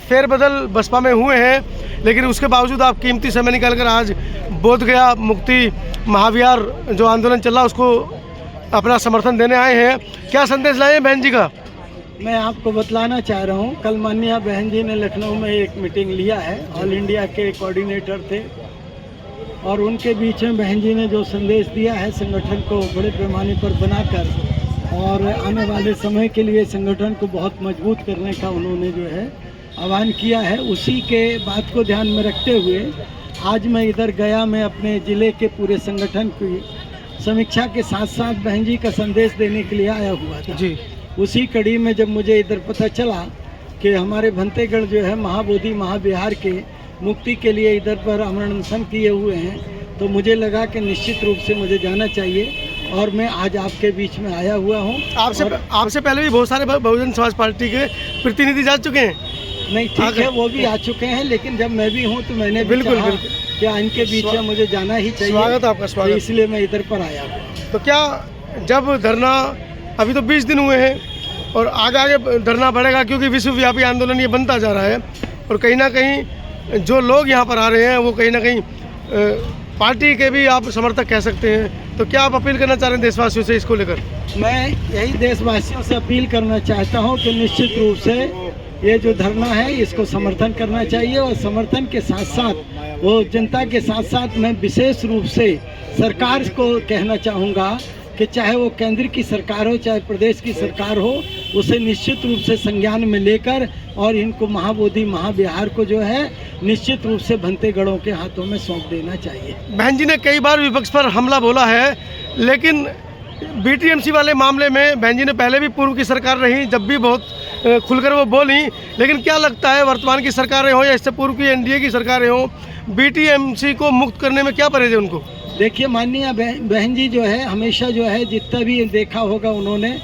फेरबदल बसपा में हुए हैं, लेकिन उसके बावजूद आप कीमती समय निकालकर आज बोध गया मुक्ति महाविहार जो आंदोलन चल रहा उसको अपना समर्थन देने आए हैं। क्या संदेश लाए हैं बहन जी का? मैं आपको बतलाना चाह रहा हूँ, कल माननीय बहन जी ने लखनऊ में एक मीटिंग लिया है, ऑल इंडिया के कोऑर्डिनेटर थे, और उनके बीच में बहन जी ने जो संदेश दिया है संगठन को बड़े पैमाने पर बनाकर और आने वाले समय के लिए संगठन को बहुत मजबूत करने का उन्होंने जो है आह्वान किया है, उसी के बात को ध्यान में रखते हुए आज मैं इधर गया में अपने ज़िले के पूरे संगठन की समीक्षा के साथ साथ बहन जी का संदेश देने के लिए आया हुआ था जी। उसी कड़ी में जब मुझे इधर पता चला कि हमारे भंतेगढ़ जो है महाबोधि महाविहार के मुक्ति के लिए इधर पर आमरण अनशन किए हुए हैं, तो मुझे लगा कि निश्चित रूप से मुझे जाना चाहिए और मैं आज आपके बीच में आया हुआ हूँ। आपसे पहले भी बहुत सारे बहुजन समाज पार्टी के प्रतिनिधि जा चुके हैं। नहीं, ठीक है, वो भी आ चुके हैं, लेकिन जब मैं भी हूँ तो मैंने बिल्कुल क्या इनके बीच में मुझे जाना ही चाहिए। स्वागत आपका, स्वागत। तो इसलिए मैं इधर पर आया। तो क्या जब धरना अभी तो 20 दिन हुए हैं और आगे आगे धरना बढ़ेगा, क्योंकि विश्वव्यापी आंदोलन ये बनता जा रहा है और कहीं ना कहीं जो लोग यहाँ पर आ रहे हैं वो कहीं ना कहीं पार्टी के भी आप समर्थक कह सकते हैं, तो क्या आप अपील करना चाह रहे हैं देशवासियों से इसको लेकर? मैं यही देशवासियों से अपील करना चाहता हूँ कि निश्चित रूप से ये जो धरना है इसको समर्थन करना चाहिए और समर्थन के साथ साथ वो जनता के साथ साथ मैं विशेष रूप से सरकार को कहना चाहूँगा कि चाहे वो केंद्र की सरकार हो चाहे प्रदेश की सरकार हो, उसे निश्चित रूप से संज्ञान में लेकर और इनको महाबोधि महाविहार को जो है निश्चित रूप से भंतेगढ़ों के हाथों में सौंप देना चाहिए। बहन जी ने कई बार विपक्ष पर हमला बोला है, लेकिन बीटीएमसी वाले मामले में बहन जी ने पहले भी पूर्व की सरकार रही, जब भी बहुत खुलकर वो बोली, लेकिन क्या लगता है वर्तमान की सरकारें हो या इससे पूर्व की एनडीए की सरकारें हो, बीटीएमसी को मुक्त करने में क्या परहेज है उनको? देखिए, माननीय बहन जी जो है हमेशा जो है जितना भी देखा होगा उन्होंने,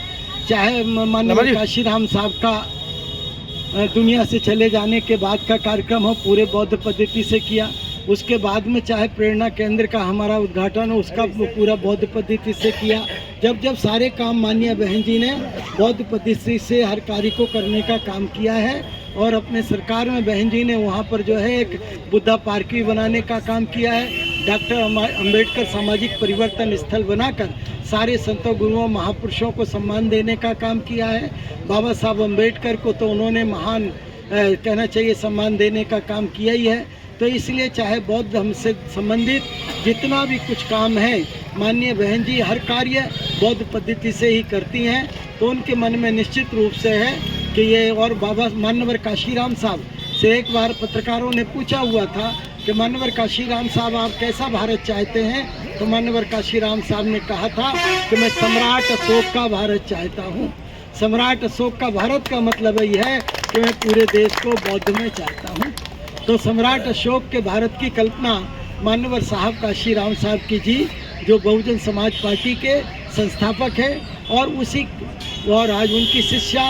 चाहे माननीय काशीराम साहब का दुनिया से चले जाने के बाद का कार्यक्रम हो पूरे बौद्ध पद्धति से किया, उसके बाद में चाहे प्रेरणा केंद्र का हमारा उद्घाटन हो उसका पूरा बौद्ध पद्धति से किया। जब जब सारे काम माननीय बहन जी ने बौद्ध पद्धति से हर कार्य को करने का काम किया है और अपने सरकार में बहन जी ने वहाँ पर जो है एक बुद्धा पार्क भी बनाने का काम किया है। डॉक्टर अंबेडकर सामाजिक परिवर्तन स्थल बनाकर सारे संतों गुरुओं महापुरुषों को सम्मान देने का काम किया है। बाबा साहब अंबेडकर को तो उन्होंने महान कहना चाहिए सम्मान देने का काम किया ही है। तो इसलिए चाहे बौद्ध धर्म से संबंधित जितना भी कुछ काम है माननीय बहन जी हर कार्य बौद्ध पद्धति से ही करती हैं, तो उनके मन में निश्चित रूप से है कि ये। और बाबा मानवर काशीराम साहब से एक बार पत्रकारों ने पूछा हुआ था कि मानवर काशीराम साहब आप कैसा भारत चाहते हैं, तो मानवर काशीराम साहब ने कहा था कि मैं सम्राट अशोक का भारत चाहता हूँ। सम्राट अशोक का भारत का मतलब यही है कि मैं पूरे देश को बौद्ध में चाहता हूँ। तो सम्राट अशोक के भारत की कल्पना मानवर साहब काशीराम साहब की जी, जो बहुजन समाज पार्टी के संस्थापक हैं और आज उनकी शिष्या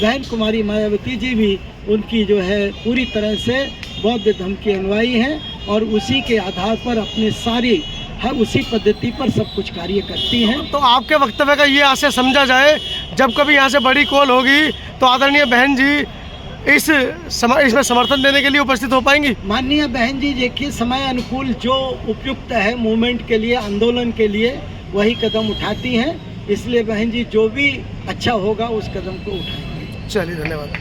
बहन कुमारी मायावती जी भी उनकी जो है पूरी तरह से बौद्ध धर्म की अनुयायी हैं और उसी के आधार पर अपने सारी उसी पद्धति पर सब कुछ कार्य करती हैं। तो आपके वक्तव्य का ये आशय समझा जाए, जब कभी यहाँ से बड़ी कॉल होगी तो आदरणीय बहन जी इसमें समर्थन देने के लिए उपस्थित हो पाएंगी? माननीय बहन जी देखिए, समय अनुकूल जो उपयुक्त है मूवमेंट के लिए, आंदोलन के लिए, वही कदम उठाती हैं, इसलिए बहन जी जो भी अच्छा होगा उस कदम को उठाएंगे। चलिए, धन्यवाद।